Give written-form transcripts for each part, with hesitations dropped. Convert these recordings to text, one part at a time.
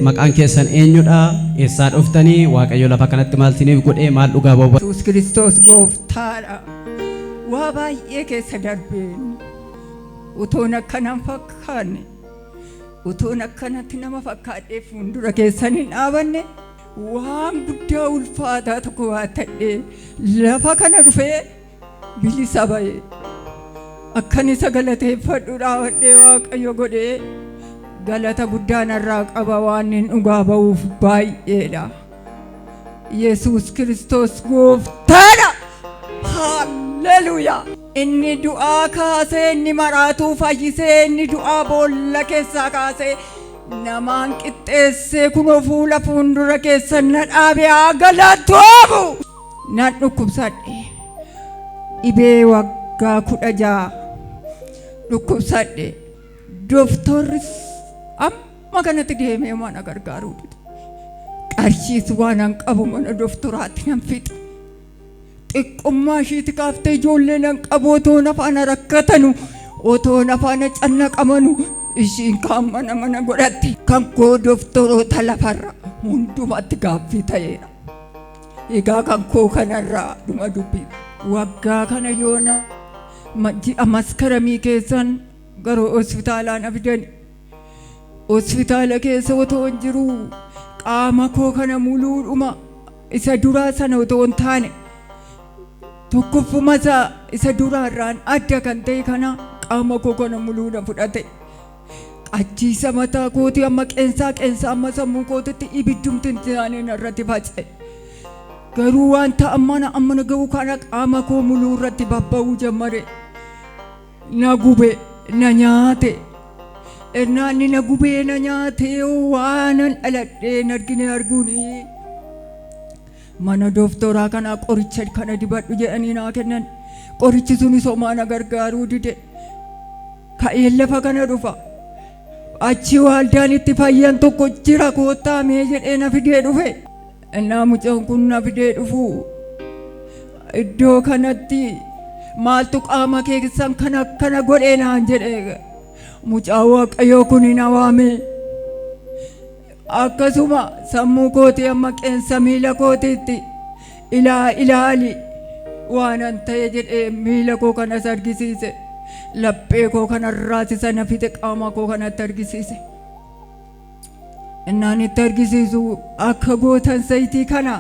Maqaan keessan eenyudha? Eessaa dhuftanii? Waaqayyo lafa kanatti maal isiniif godhee maal dhugaa ba'u? Yesuus Kiristoos gooftaadha. Waa baay'ee keessa darbeen utuun akkanaan fakkaanne utuun akkanatti nama fakkaadhee fuuldura keessan hin dhaabanne waan guddaa ulfaataa tokko waa ta'ee lafa kana dhufee bilisa ba'e akkan isa galateeffadhu dhaabadhee Waaqayyo godhee galata guddaa narraa qaba waan hin dhugaa ba'uuf baay'eedha. Yesuus Kiristoos gooftaadha. Hallelujaa. Inni du'aa kaasee inni maraatuu fayyisee inni du'aa boolla keessaa kaasee namaan qixxeessee kunoo fuula fuuldura keessan na dhaabee haa galatoomu. Nan dhukkubsadhe dhibee waggaa 16 dhukkubsadhe dooftorris amma kanatti deemee mana gargaaruu dide. Qarshiis waan an qabu mana dooftoraatti nan fixe. Xiqqummaa ishiitti kaaftee ijoollee nan qabu otoo nafaana rakkatanu otoo nafaana cannaqamanu ishiin kaan mana godhatte. Kan koo dooftoroota lafarra hundumatti gaaffii ta'eera. Egaa kan koo kanarraa dhuma dubbii waggaa kana yoona ji'a maskaramii keessan gara hospitaalaa na fidani. Hospitaala keessa otoo hin jiru qaama koo kana muluudhuma isa duraa sana otoo hin taane tokkoffuma isa duraarraan adda kan ta'e kana qaama koo kana muluudha fudhate. Qachiisa mataa kootii amma qeensaa amma sammuu kootitti ibiddumti isaanii irratti faca'e. Garuu wanta amma ga'u kana qaama koo muluu irratti babba'uu jammare. Na gube na nyaate. Naanni na gubee na nyaatee waanan dhaladhee argine arguuni. Mana dooftoraa kanaa qoricha kana dibadhu jedhanii naa kennan. Qorichi sunis homaa na gargaaruu dide. Ka'ee lafa kana dhufa. Achi waaldaan itti fayyan tokko jira koottaa mee jedhee na fidee dhufe. Innaa mucaan kun na fidee dhufu iddoo kanatti maaltu qaama keessan kana godhee naan jedhee. Mucaa Waaqayyoo kun na waame. Akkasuma sammuu kootii amma qeensa miila kootiitti ilaali waanan ta'e jedhee miila koo kanas argisiise. Laphee koo kanarraas isa na fixe qaama koo kanatti argisiise. Innaan itti argisiisu akka gootan zayitii kana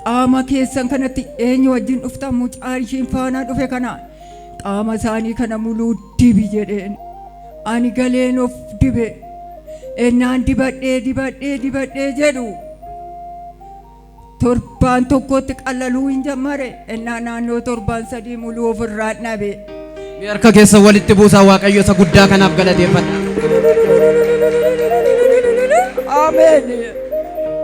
qaama keessan kanatti eenyu wajjin dhuftan mucaa ishiin faana dhufe kana qaama isaanii kana muluu dibi jedheen. Ani galeen of dibe. Innaan dibadhee jedhu torbaan tokkotti qallaluu hin jammare. Innaan naannoo torbaan 3 muluu ofirraa dhabe. Mee harka keessa walitti buusaa Waaqayyo isa guddaa kanaaf galateeffadha. Ameen.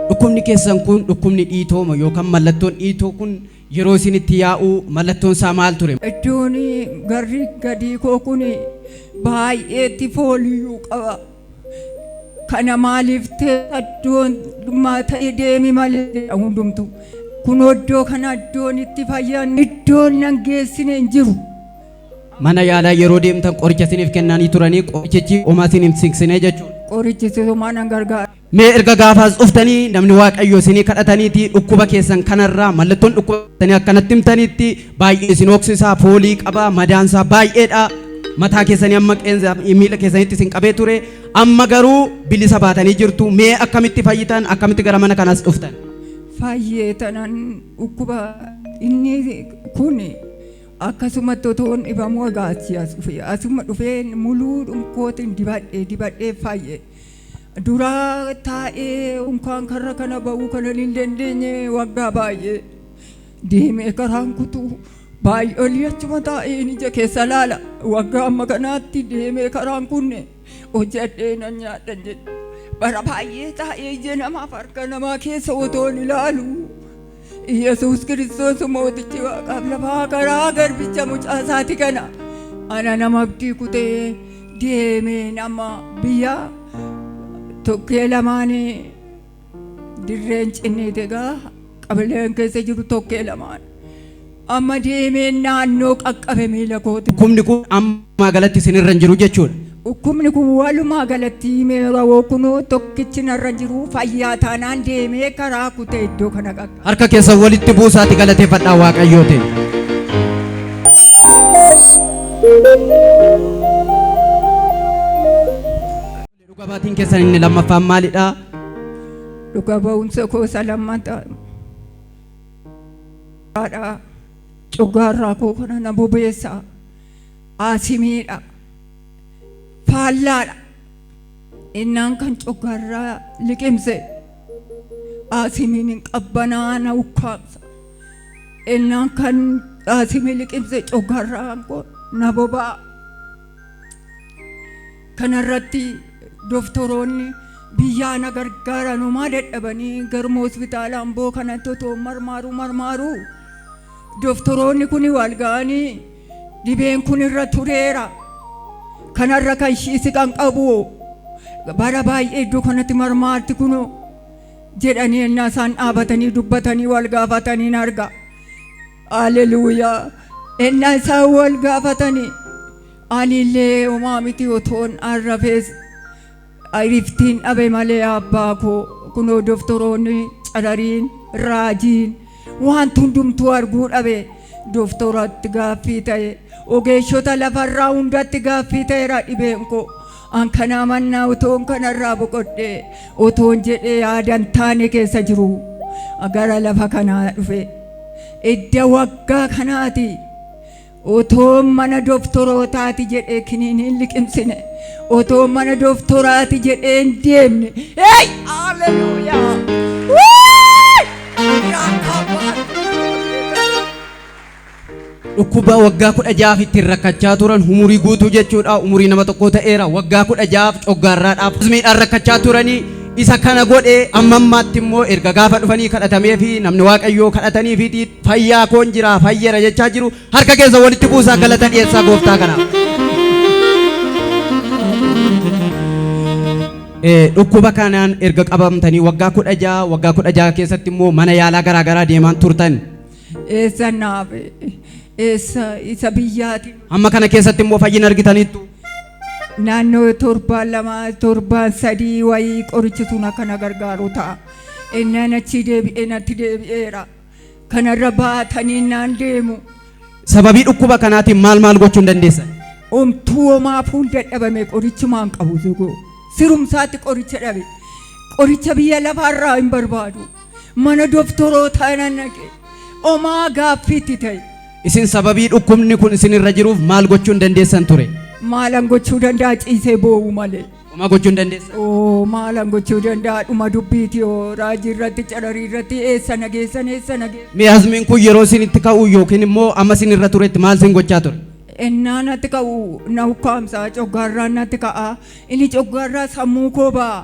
Dhukkubni keessan kun dhukkubni dhiitooma yookaan mallattoon dhiitoo kun yeroo isin itti yaa'u mallattoon isaa maal ture? Iddoon garri gadii koo kun baay'eetti fooliyyuu qaba. Kana maaliif iddoon ta'e deemi malee hundumtu. Kun iddoo kana iddoon itti fayyan iddoon nan geessine hin jiru. Mana yaalaa yeroo deemtan qoricha isiniif kennanii turanii qorichichi homaa isin hin siqsine jechuudha. Qorichi homaa nan gargaara. Mee erga gaafaas dhuftanii namni Waaqayyo isinii kadhataniiti dhukkuba keessan kanarraa mallattoon dhukkuba keessanii akkanatti himtaniitti baay'ee isin hoksisaa foolii qaba madaansaa baay'eedha. Mataa keessanii amma qeensa miila keessanitti isin qabee ture amma garuu bilisa baatanii jirtu. Mee akkamitti fayyitan akkamitti gara mana kanaas dhuftan? Fayyeetanan dhukkuba inni kun akkasumatti otoo dhibamuu agaachii as dhufe asuma dhufee muluu dhunkootiin dibadhee fayyee. Duraa taa'ee unkaan karra kana ba'uu kana hin dandeenye waggaa baay'ee deemee karaan kutuu baay'ee olii achuma taa'ee ija keessa laala waggaa amma kanaatti deemee karaan kunne hojjadhee nan nyaadhan jedhe bara baay'ee taa'ee ija namaaf harka namaa keessa otoon ilaalu Yesuus Kiristoos mootichi waaqaaf lafaa karaa garbicha mucaa isaati kana ana nama abdii kutee deemee nama biyya tokkee lamaanii dirreen cinnite gaa qabileen keessa jiru tokkee lamaan. Amma deemee naannoo qaqqabe miila kooti. Dhukkubni kun amma galatti isinirra hin jiru jechuudha. Dhukkubni kun walumaa galatti meerawoo kunoo tokkichi narra jiru fayyaa taanaan deemee karaa kutee iddoo kana qaqqabe. Harka keessan walitti buusaati galateeffadhaa Waaqayyootiin. Dhuga baatiin keessan inni lammaffaan maalidha? Dhuga ba'umsa koosa lammataa. Coggaarraa koo kana na bobeessaa. Aasimiidha. Faallaadha. Innaan kan coggaarraa liqimse. Aasimiin hin qabbanaa na ukkaamsa. Innaan kan aasimii liqimse coggaarraa na bobaa. Kanarratti doktoroonni biyyaa na gargaaranumaa dadhabanii garma hospitaala Amboo kanatti otoo marmaaruu. Doktoroonni kun wal ga'anii dhibeen kun irra tureera. Kanarra kan shiisi kan qabu bara baay'ee iddoo kanatti marmaarti kunoo jedhanii ennaa isaan dhaabatanii dubbatanii wal gaafatanii arga. Haleluuyaa. Ennaa isaan wal gaafatanii anillee homaa miti otoon arrafees riftiin dhabe malee abbaa koo kunoo doktoroonni calariin raajiin waan hundumtuu arguu dhabe doktoratti gaaffii ta'e ogeessota lafarraa hundatti gaaffii ta'eera dhibeen koo an kanaa mannaa otoon kanarraa boqodhee otoon jedhee yaadan taane keessa jiru gara lafa kanaa dhufe idda waggaa kanaati otoon mana doktorootaati jedhee kiniiniin liqimsine otoon mana doktoraati jedhee hin deemne hey haleluuyaa. Dhukkuba waggaa 16 ittiin rakkachaa turan umurii guutuu jechuudha. Umurii nama tokko ta'eera. Waggaa 16 coggaarraadhaaf asmiidhaan rakkachaa turanii isa kana godhee amma ammaatti immoo erga gaafa dhufanii kadhatamee fi namni Waaqayyoo kadhatanii fi fayyaa koon jira fayyera jechaa jiru. Harka keessa walitti buusaa galata dhiyeessaa gooftaa kanaaf. Dhukkuba kanaan erga qabamtanii waggaa 16 keessatti immoo mana yaalaa garaagaraa deemaan turtan. Eessa naafe isa biyyaati. Amma kana keessatti immoo fayyina argitaniittu. Naannoo 7-3 wayii qorichitu na kana gargaaru ta'a. Innaan achi deebi'ee natti deebi'eera. Kanarra baatanii naan deemu. Sababii dhukkuba kanaatiin maal gochuu dandeessan? Omtuu homaafuun dadhabame qorichumaan qabu zugoo. Sirumsaatti qoricha dhabe. Qoricha biyya lafaarraa hin barbaadu. Mana doktorootaa nan naqe. Omaa gaaffiitti ta'e. Isin sababii dhukkubni kun isinirra jiruuf maal gochuu dandeessan ture? Maalan gochuu danda'a ciisee boo'u malee. Oma gochuu dandeessan? Maalan gochuu danda'a dhuma dubbiiti raajii irratti cararii irratti eessa nageessan. Mi'aasmiin kun yeroo isin itti ka'u yookiin immoo amma isinirra turetti maal isin gochaa ture? Ennaa natti ka'u na ukkaamsa coggaarraan natti ka'a. Inni coggaarraa sammuu koo ba'a.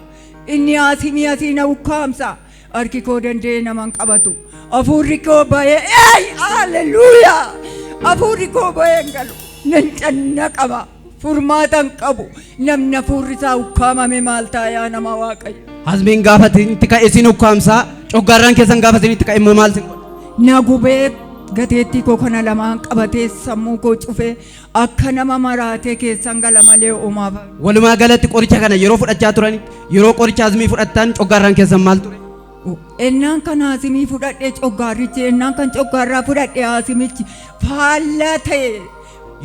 Inni asii na ukkaamsa. Harki koo danda'ee naman qabatu. Afuurri koo ba'ee haleluuyaa. Afuurri koo ba'ee hin galu. Nan canna qaba. Furmaatan qabu. Namni afuurri isaa ukkaamame maal taayaa nama Waaqayyo. Asmiin gaafa itti ka'e isin ukkaamsaa. Coggaarraan keessan gaafa isin itti ka'e immoo maal isin godha? Na gubee gateettii koo kana lamaan qabatee sammuu koo cufee akka nama maraatee keessan gala malee uumaaf. Walumaa galatti qoricha kana yeroo fudhachaa turani yeroo qoricha asmii fudhattan coggaarraan keessan maal ture? Ennaan kan asimii fudhadhee coggaarrichi ennaan kan coggaarraa fudhadhee asimichi faallaa ta'e.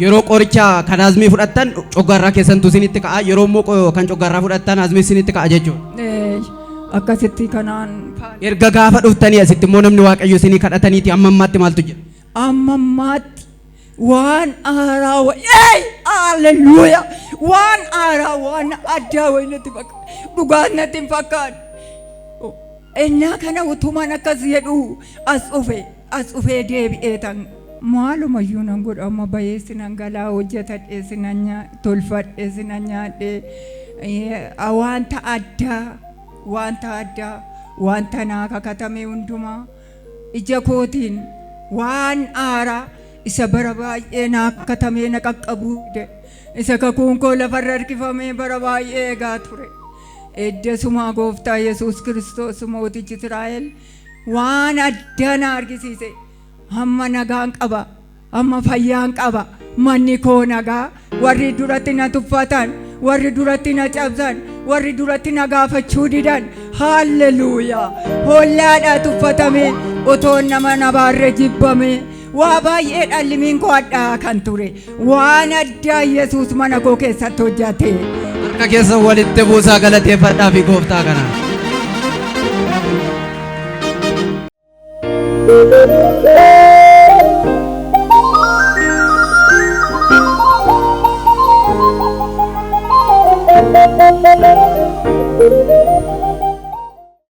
Yeroo qoricha kan asmii fudhattan coggaarraa keessantu isinitti ka'a yeroo immoo kan coggaarraa fudhattan asmii isinitti ka'a jechuudha. Akkasitti kanaan. Erga gaafa dhuftanii asitti immoo namni Waaqayyo isinii kadhataniiti amma ammaatti maaltu jira? Amma ammaatti waan aaraa haleluuyaa waan aaraa waan addaa wayii natti fakkaata dhugaan natti hin fakkaatu. Ennaa kana utumaan akkas jedhu as dhufee deebi'ee tan maalumayyuu nan godha amma bahee sinan galaa hojjetadhee sinan tolfadhee sinan nyaadhee wanta addaa wanta naa kakatame hundumaa ija kootiin waan aaraa isa bara baay'ee naa kakatame na qaqqabuude isa kakuun koo lafarra harkifamee bara baay'ee eegaa ture. Eddasumaa gooftaa Yesuus Kiristoos mootichi Israa'el waan addaa na argisiise. Amma nagaan qaba, amma fayyaan qaba. Manni koo nagaa, warri duratti na tuffatan, warri duratti na cabsan, warri duratti na gaafachuu didan. Haalleluuyaa! Hollaadhaa tuffatame, otoon nama na baarre jibbame. Waa baay'ee dhallimiin koo addaa kan ture. Waan addaa Yesuus mana koo keessatti hojjate. Harka keessa walitti buusaa galateeffadhaa fi gooftaa kana.